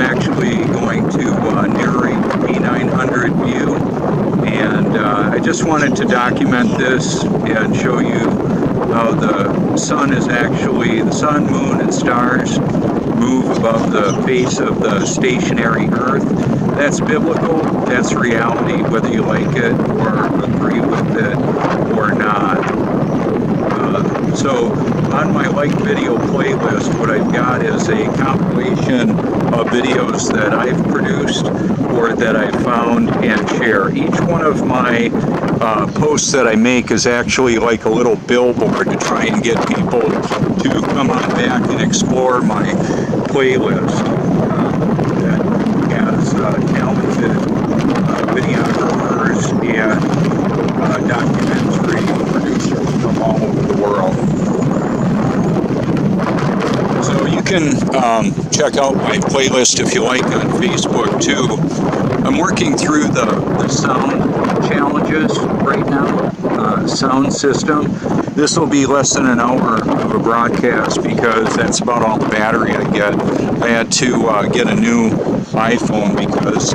I'm actually going to narrate the P900 view, and I just wanted to document this and show you how the sun, moon, and stars move above the face of the stationary Earth. That's biblical, that's reality, whether you like it or agree with it or not. So on my like video playlist, what I've got is a compilation of videos that I've produced or that I found and share. Each one of my posts that I make is actually like a little billboard to try and get people to come on back and explore my playlist that has talented videographers and documentary producers from all over the world. So you can check out my playlist if you like on Facebook too. I'm working through the sound challenges right now, sound system. This will be less than an hour of a broadcast because that's about all the battery I get. I had to get a new iPhone because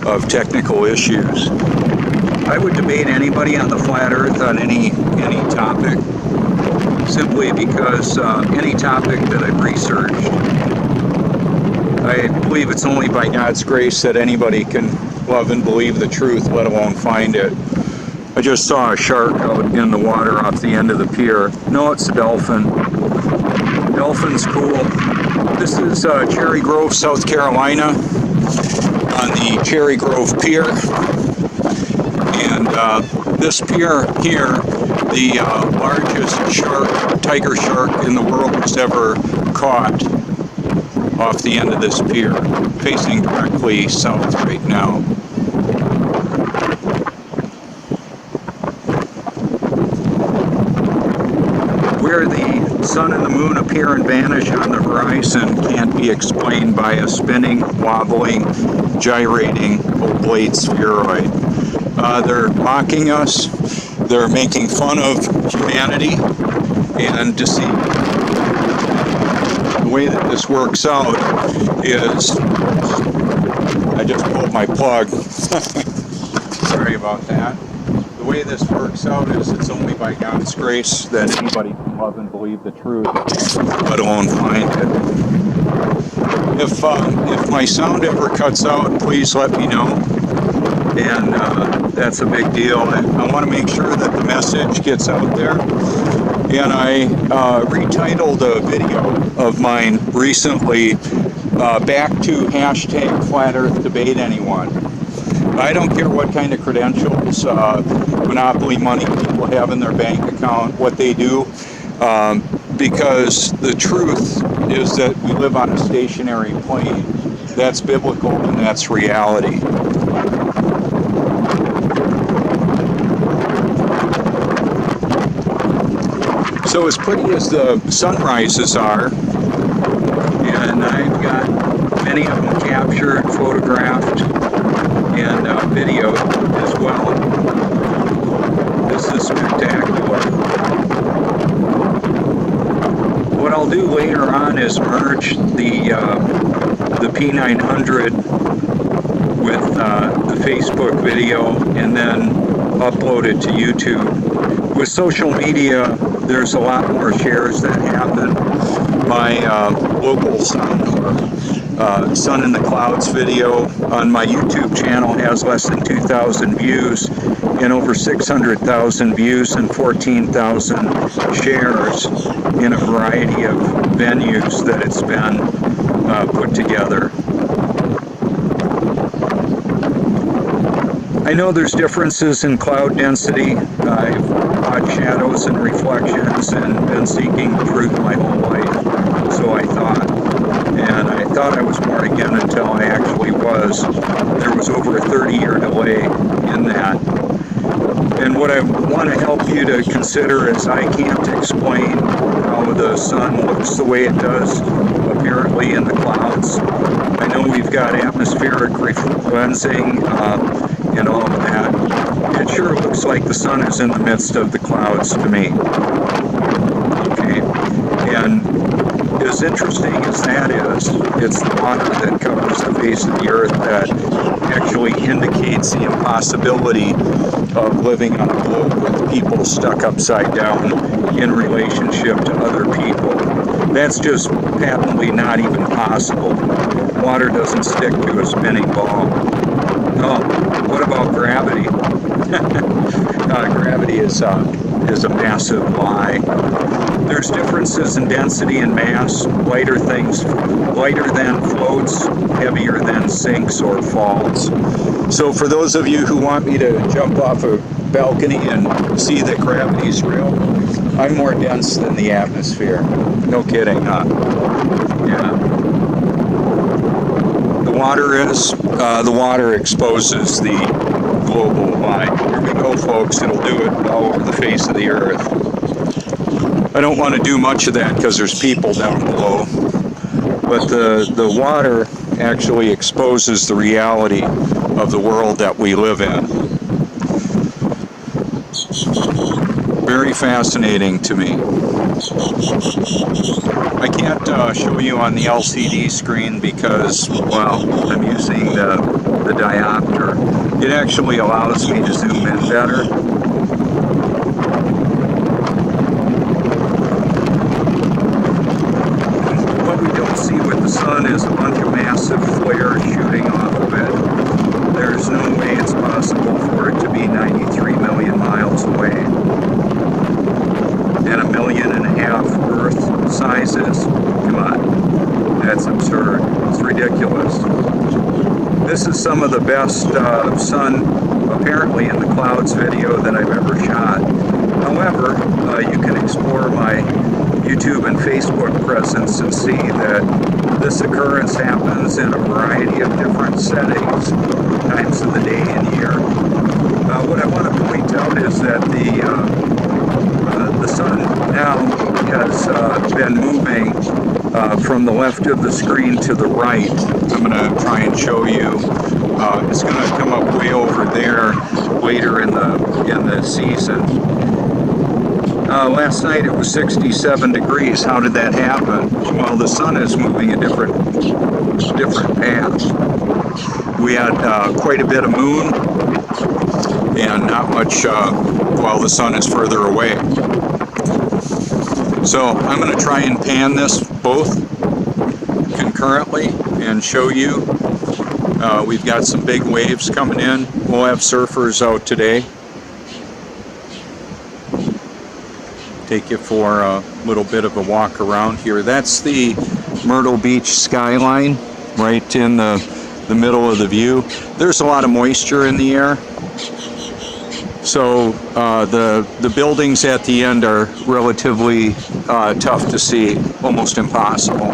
of technical issues. I would debate anybody on the flat earth on any topic, simply because any topic that I've researched, I believe it's only by God's grace that anybody can love and believe the truth, let alone find it. I just saw a shark out in the water off the end of the pier. No, it's a dolphin. Dolphin's cool. This is Cherry Grove, South Carolina, on the Cherry Grove Pier. And this pier here, the largest tiger shark in the world was ever caught off the end of this pier, facing directly south right now. Where the sun and the moon appear and vanish on the horizon can't be explained by a spinning, wobbling, gyrating oblate spheroid. They're mocking us, they're making fun of humanity and deceit. The way that this works out is, I just pulled my plug, sorry about that. The way this works out is it's only by God's grace that anybody can love and believe the truth, let alone find it. If my sound ever cuts out, please let me know. And that's a big deal. I want to make sure that the message gets out there. And I retitled a video of mine recently, back to hashtag Flat Earth Debate Anyone. I don't care what kind of credentials, monopoly money people have in their bank account, what they do, because the truth is that we live on a stationary plane. That's biblical and that's reality. So as pretty as the sunrises are, and I've got many of them captured, photographed, and video as well. This is spectacular. What I'll do later on is merge the P900 with the Facebook video and then upload it to YouTube. With social media, there's a lot more shares that happen. My local Sun in the Clouds video on my YouTube channel has less than 2,000 views and over 600,000 views and 14,000 shares in a variety of venues that it's been put together. I know there's differences in cloud density. I've watched shadows and reflections and been seeking the truth my whole life, so I thought. And I thought I was born again until I actually was. There was over a 30-year delay in that. And what I want to help you to consider is I can't explain how the sun looks the way it does, apparently, in the clouds. I know we've got atmospheric cleansing and all of that. It sure looks like the sun is in the midst of the clouds to me. Okay, and is as interesting as that is, it's the water that covers the face of the earth that actually indicates the impossibility of living on a globe with people stuck upside down in relationship to other people. That's just patently not even possible. Water doesn't stick to a spinning ball. Oh, what about gravity? Gravity is a massive lie. There's differences in density and mass. Lighter things, lighter than floats, heavier than sinks or falls. So for those of you who want me to jump off a balcony and see that gravity's real, I'm more dense than the atmosphere. No kidding, huh? Yeah. The water exposes the global lie. Here we go, folks. It'll do it all over the face of the earth. I don't want to do much of that because there's people down below. But the water actually exposes the reality of the world that we live in. Very fascinating to me. I can't show you on the LCD screen because, well, I'm using the diopter. It actually allows me to zoom in better. What we don't see with the sun is a bunch of massive flares shooting off of it. There's no way it's possible for it to be 93 million miles away. And 1.5 million Earth sizes. Come on, that's absurd. It's ridiculous. This is some of the best sun apparently in the clouds video that I've ever shot. However, you can explore my YouTube and Facebook presence and see that this occurrence happens in a variety of different settings, times of the day and year. What I want to point out is that the sun now has been moving from the left of the screen to the right. I'm going to try and show you. It's going to come up way over there later in the season. Last night it was 67 degrees. How did that happen? Well, the sun is moving a different path. We had quite a bit of moon and not much while the sun is further away. So I'm going to try and pan this both concurrently and show you. We've got some big waves coming in. We'll have surfers out today. Take you for a little bit of a walk around here. That's the Myrtle Beach skyline right in the middle of the view. There's a lot of moisture in the air. So the buildings at the end are relatively tough to see, almost impossible.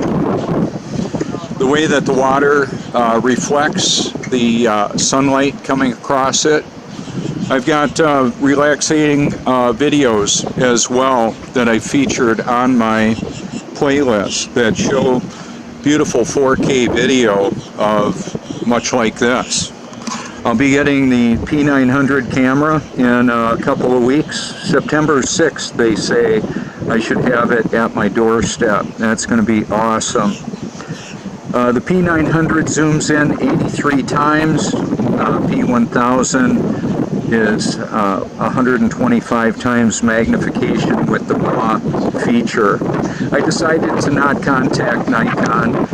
The way that the water reflects the sunlight coming across it. I've got relaxing videos as well that I featured on my playlist that show beautiful 4K video of much like this. I'll be getting the P900 camera in a couple of weeks. September 6th, they say I should have it at my doorstep. That's going to be awesome. The P900 zooms in 83 times. P1000 is 125 times magnification with the RAW feature. I decided to not contact Nikon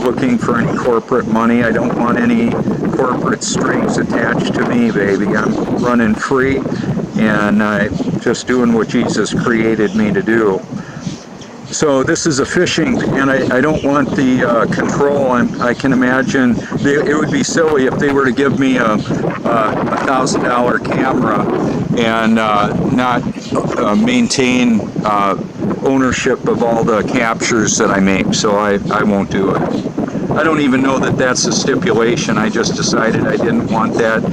looking for any corporate money. I don't want any corporate strings attached to me, baby. I'm running free and just doing what Jesus created me to do. So this is a fishing, and I don't want the control. I can imagine it would be silly if they were to give me a $1,000 camera and not maintain ownership of all the captures that I make. So I won't do it. I don't even know that that's a stipulation. I just decided I didn't want that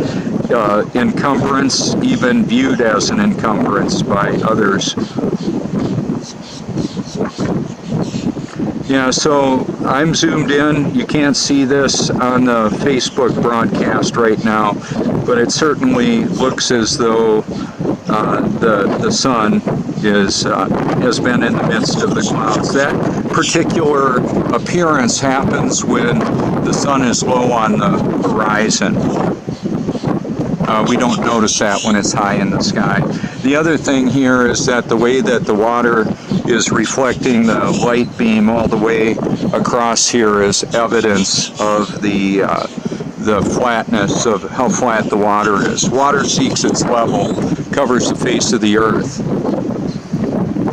encumbrance even viewed as an encumbrance by others. Yeah, so I'm zoomed in. You can't see this on the Facebook broadcast right now, but it certainly looks as though the sun has been in the midst of the clouds. That particular appearance happens when the sun is low on the horizon. We don't notice that when it's high in the sky. The other thing here is that the way that the water is reflecting the light beam all the way across here is evidence of the flatness of how flat the water is. Water seeks its level, covers the face of the earth.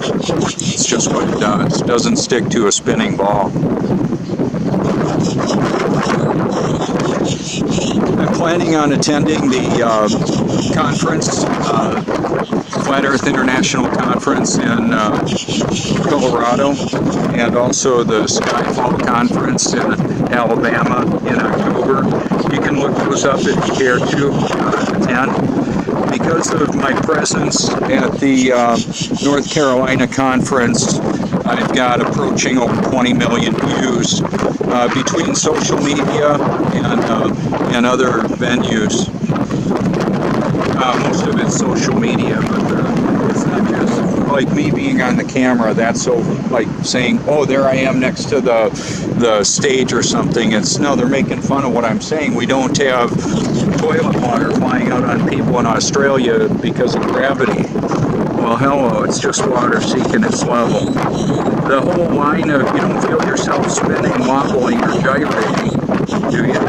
It's just what it does. It doesn't stick to a spinning ball. I'm planning on attending the conference, Flat Earth International Conference in Colorado, and also the Skyfall Conference in Alabama in October. You can look those up if you care to attend. Because of my presence at the North Carolina conference, I've got approaching over 20 million views between social media and other venues. Most of it's social media, but it's not just like me being on the camera. That's so like saying, "Oh, there I am next to the stage" or something. No, they're making fun of what I'm saying. We don't have toilet water flying out on people in Australia because of gravity. Well, hello, it's just water seeking its level. The whole line of you don't feel yourself spinning, wobbling, or gyrating, do you?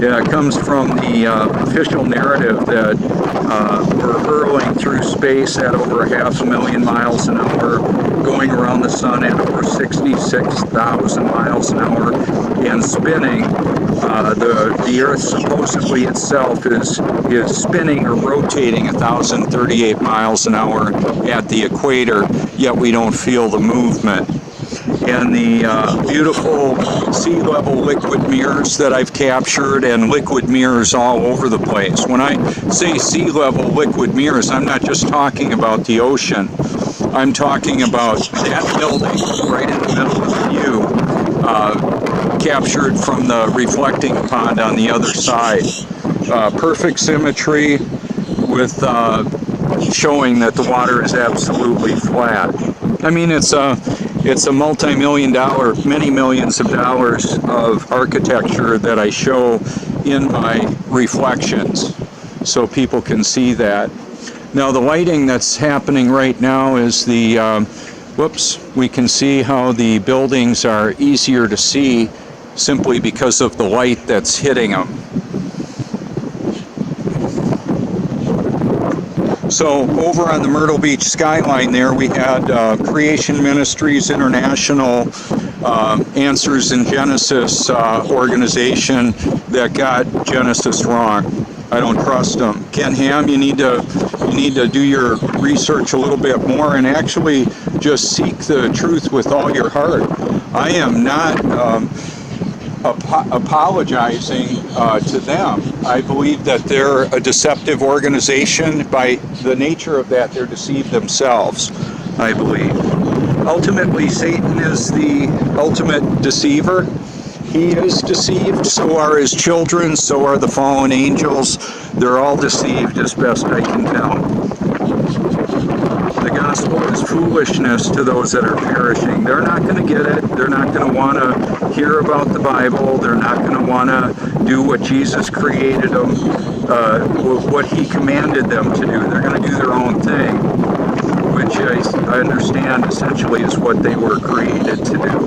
Yeah, it comes from the official narrative that we're hurling through space at over 500,000 miles an hour, going around the sun at over 66,000 miles an hour, and spinning. The Earth supposedly itself is spinning or rotating 1,038 miles an hour at the equator, yet we don't feel the movement. And the beautiful sea level liquid mirrors that I've captured, and liquid mirrors all over the place. When I say sea level liquid mirrors, I'm not just talking about the ocean. I'm talking about that building right in the middle of the view, captured from the reflecting pond on the other side. Perfect symmetry with showing that the water is absolutely flat. I mean, it's a multi-million-dollar, many millions of dollars of architecture that I show in my reflections, so people can see that. Now, the lighting that's happening right now is we can see how the buildings are easier to see simply because of the light that's hitting them. So over on the Myrtle Beach skyline there, we had Creation Ministries International, Answers in Genesis organization that got Genesis wrong. I don't trust them. Ken Ham, you need to do your research a little bit more and actually just seek the truth with all your heart. I am not apologizing to them. I believe that they're a deceptive organization. By the nature of that, they're deceived themselves, I believe. Ultimately, Satan is the ultimate deceiver. He is deceived, so are his children, so are the fallen angels. They're all deceived as best I can tell. The gospel is foolishness to those that are perishing. They're not going to get it. They're not going to want to hear about the Bible. They're not going to want to do what Jesus created them, what he commanded them to do. They're going to do their own thing, which I understand essentially is what they were created to do.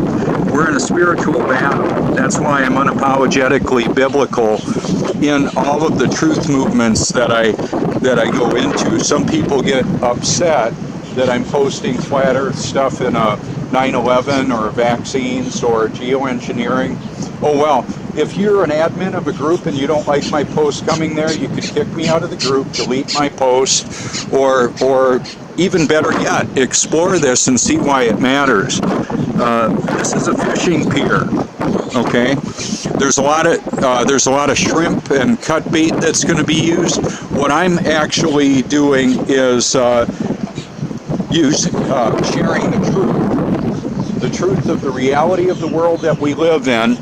We're in a spiritual battle. That's why I'm unapologetically biblical in all of the truth movements that I go into. Some people get upset that I'm posting flat earth stuff in a 9/11 or vaccines or geoengineering. Oh well, if you're an admin of a group and you don't like my post coming there, you could kick me out of the group, delete my post, or even better yet, explore this and see why it matters. This is a fishing pier. Okay, there's a lot of shrimp and cut bait that's going to be used. What I'm actually doing is sharing the truth of the reality of the world that we live in,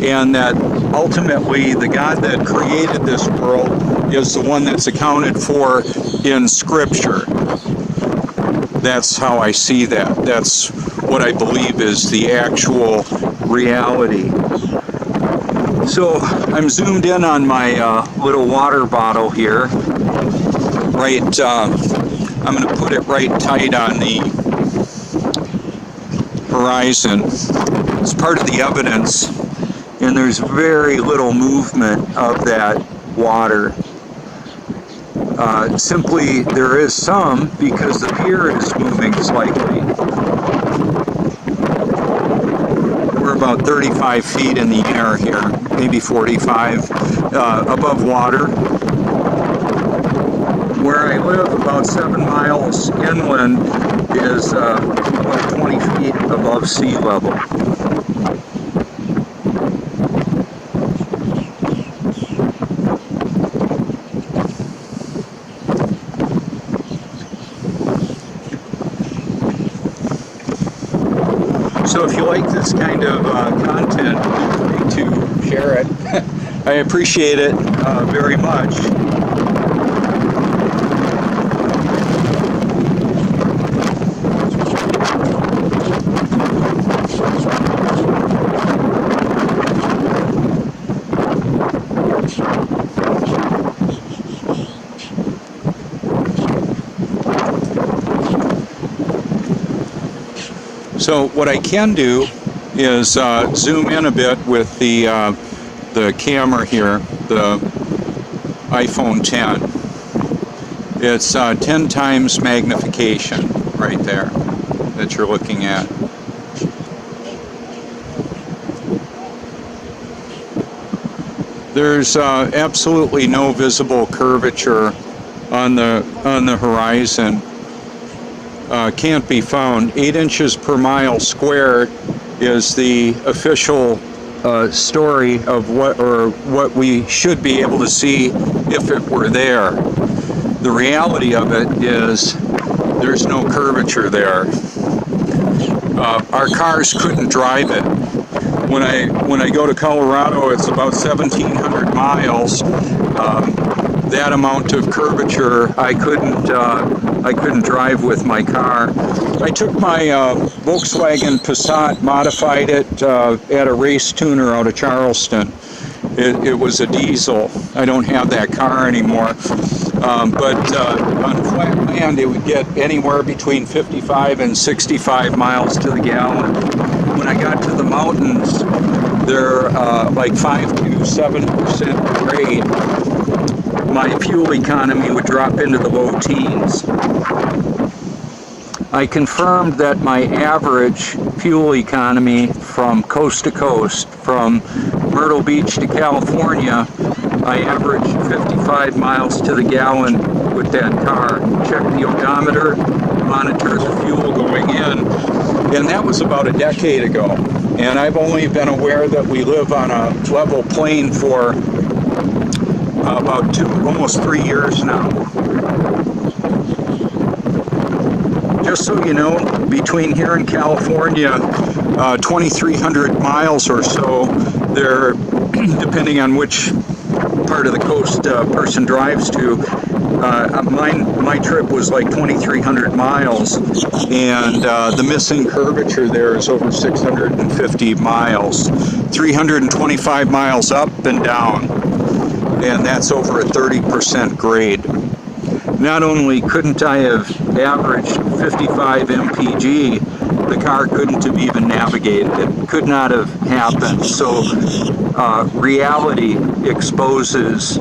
and that ultimately the God that created this world is the one that's accounted for in Scripture. That's how I see that. That's what I believe is the actual reality. So I'm zoomed in on my little water bottle here. Right, I'm going to put it right tight on the horizon. It's part of the evidence, and there's very little movement of that water. Simply, there is some because the pier is moving slightly. We're about 35 feet in the air here, maybe 45 above water. Where I live, about 7 miles inland, is about 20 feet above sea level. So if you like this kind of content, to share it. I appreciate it very much. So what I can do is zoom in a bit with the camera here, the iPhone 10. It's 10 times magnification right there that you're looking at. There's absolutely no visible curvature on the horizon. Can't be found. 8 inches per mile squared is the official story of what we should be able to see if it were there. The reality of it is there's no curvature there. Our cars couldn't drive it. When I go to Colorado, it's about 1,700 miles. That amount of curvature, I couldn't drive with my car. I took my Volkswagen Passat, modified it at a race tuner out of Charleston. It was a diesel. I don't have that car anymore. But on flat land, it would get anywhere between 55 and 65 miles to the gallon. When I got to the mountains, they're like 5 to 7% grade. My fuel economy would drop into the low teens. I confirmed that my average fuel economy from coast to coast, from Myrtle Beach to California, I averaged 55 miles to the gallon with that car. Check the odometer, monitor the fuel going in, and that was about a decade ago. And I've only been aware that we live on a level plane for about almost 3 years now. Just so you know, between here and California, 2,300 miles or so, there, depending on which part of the coast a person drives to, my trip was like 2,300 miles, and the missing curvature there is over 650 miles, 325 miles up and down, and that's over a 30% grade. Not only couldn't I have averaged 55 mpg, the car couldn't have even navigated. It could not have happened. So reality exposes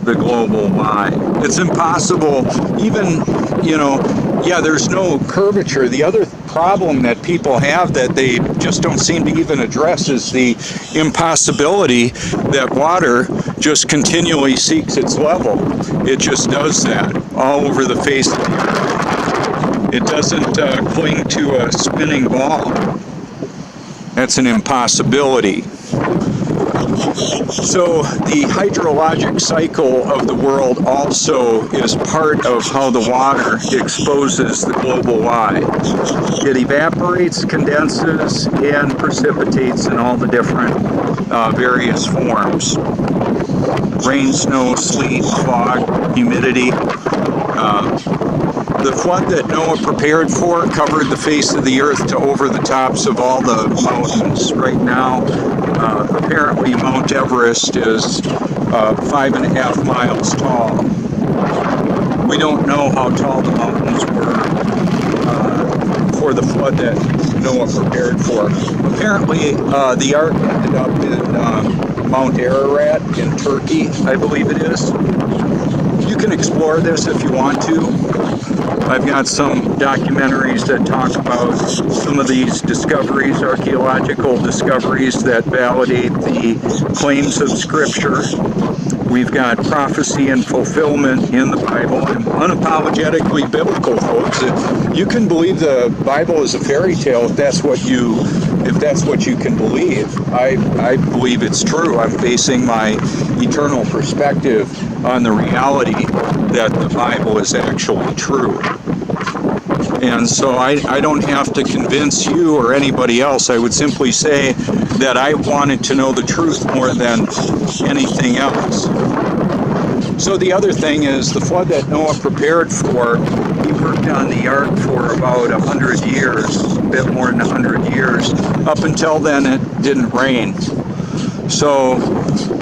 the global lie. It's impossible, even, yeah, there's no curvature. The other problem that people have that they just don't seem to even address is the impossibility that water just continually seeks its level. It just does that all over the face of the earth. It doesn't cling to a spinning ball. That's an impossibility. So the hydrologic cycle of the world also is part of how the water exposes the global lie. It evaporates, condenses, and precipitates in all the different various forms. Rain, snow, sleet, fog, humidity. The flood that Noah prepared for covered the face of the earth to over the tops of all the mountains. Right now, apparently Mount Everest is 5.5 miles tall. We don't know how tall the mountains were for the flood that Noah prepared for. Apparently, the ark ended up in Mount Ararat in Turkey, I believe it is. You can explore this if you want to. I've got some documentaries that talk about some of these discoveries, archaeological discoveries that validate the claims of Scripture. We've got prophecy and fulfillment in the Bible, and unapologetically biblical, folks. You can believe the Bible is a fairy tale if that's what you can believe. I believe it's true. I'm basing my eternal perspective on the reality that the Bible is actually true. And so I don't have to convince you or anybody else. I would simply say that I wanted to know the truth more than anything else. So the other thing is the flood that Noah prepared for, he worked on the ark for about 100 years, a bit more than 100 years. Up until then, it didn't rain. So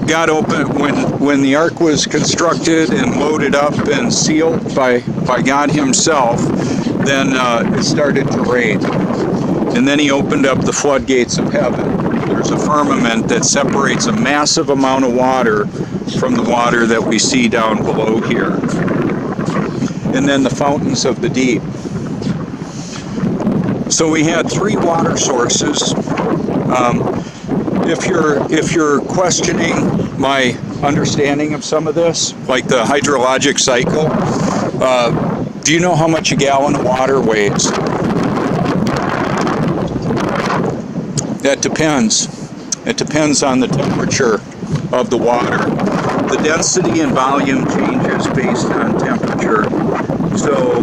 God opened, when the ark was constructed and loaded up and sealed by God himself, then it started to rain. And then he opened up the floodgates of heaven. There's a firmament that separates a massive amount of water from the water that we see down below here. And then the fountains of the deep. So we had 3 water sources. If you're questioning my understanding of some of this, like the hydrologic cycle, do you know how much a gallon of water weighs? That depends. It depends on the temperature of the water. The density and volume changes based on temperature. So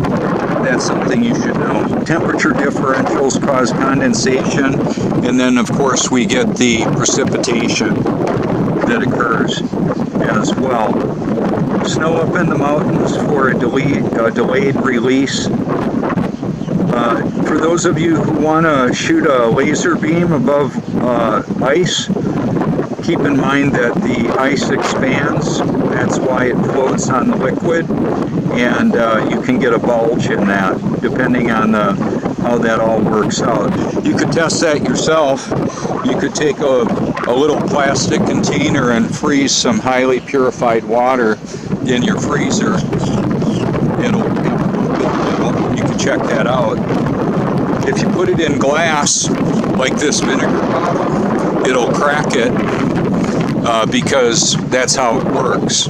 that's something you should know. Temperature differentials cause condensation, and then of course we get the precipitation that occurs as well. Snow up in the mountains for a delayed release. For those of you who want to shoot a laser beam above ice, keep in mind that the ice expands. That's why it floats on the liquid, and you can get a bulge in that, depending on how that all works out. You could test that yourself. You could take a little plastic container and freeze some highly purified water in your freezer. You can check that out. If you put it in glass, like this vinegar bottle, it'll crack it because that's how it works.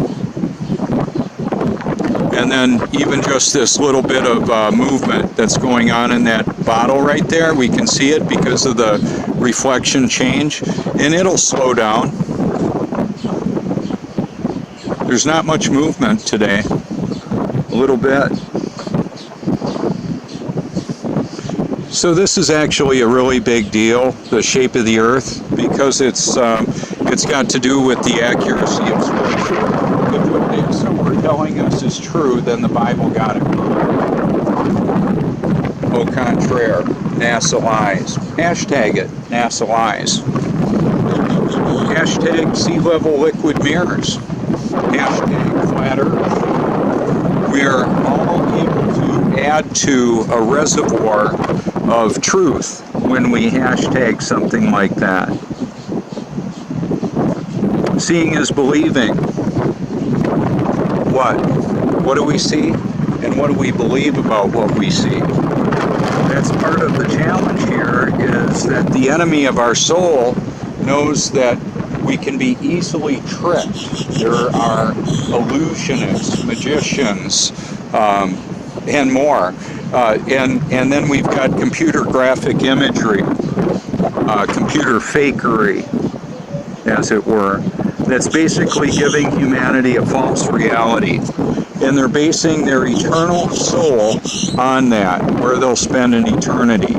And then even just this little bit of movement that's going on in that bottle right there, we can see it because of the reflection change, and it'll slow down. There's not much movement today, a little bit. So this is actually a really big deal, the shape of the earth, because it's got to do with the accuracy of Scripture. If what the experts are telling us is true, then the Bible got it wrong. Au contraire, NASA lies. Hashtag it, NASA lies. Hashtag sea level liquid mirrors. Hashtag flat earth. We are all able to add to a reservoir of truth when we hashtag something like that. Seeing is believing. What do we see? And what do we believe about what we see? That's part of the challenge here, is that the enemy of our soul knows that we can be easily tricked. There are illusionists, magicians, and more. And then we've got computer graphic imagery, computer fakery, as it were, that's basically giving humanity a false reality. And they're basing their eternal soul on that, where they'll spend an eternity.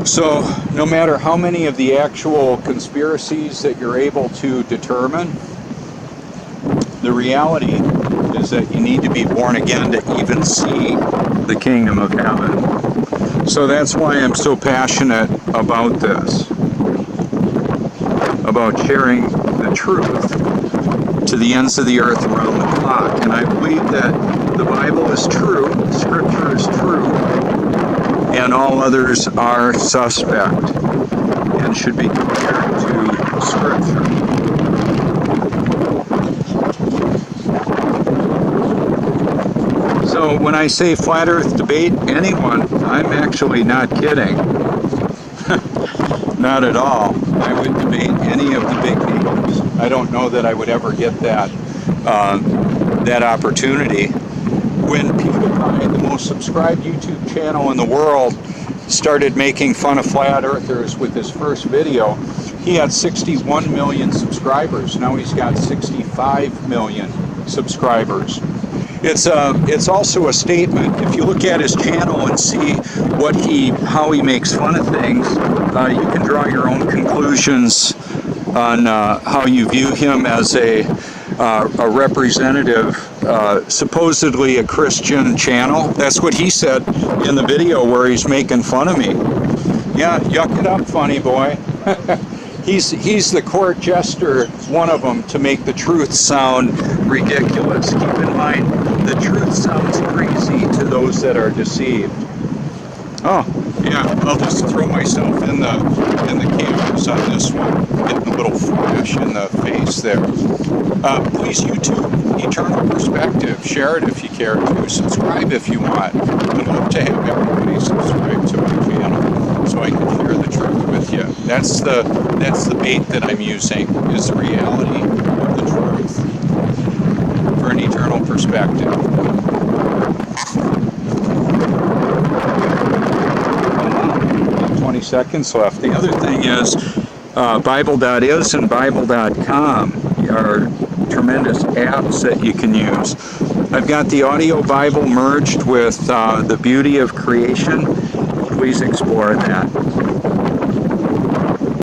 So no matter how many of the actual conspiracies that you're able to determine, the reality is that you need to be born again to even see the kingdom of heaven. So that's why I'm so passionate about this, about sharing the truth to the ends of the earth around the clock. And I believe that the Bible is true, Scripture is true, and all others are suspect and should be compared to Scripture. So when I say flat earth debate anyone, I'm actually not kidding. Not at all. I would debate any of the big names. I don't know that I would ever get that opportunity. When PewDiePie, the most subscribed YouTube channel in the world, started making fun of flat earthers with his first video, he had 61 million subscribers. Now he's got 65 million subscribers. It's also a statement. If you look at his channel and see how he makes fun of things, you can draw your own conclusions on how you view him as a representative, supposedly a Christian channel. That's what he said in the video where he's making fun of me. Yeah, yuck it up, funny boy. He's the court jester, one of them, to make the truth sound ridiculous. Keep in mind, the truth sounds crazy to those that are deceived. Oh, yeah, I'll just throw myself in the cameras on this one, getting a little flash in the face there. Please YouTube Eternal Perspective. Share it if you care to. Subscribe if you want. I'd love to have everybody subscribe to my channel so I can share the truth with you. That's the bait that I'm using, is the reality of the truth for an eternal perspective. 20 seconds left. The other thing is Bible.is and Bible.com are tremendous apps that you can use. I've got the audio Bible merged with the beauty of creation. Please explore that.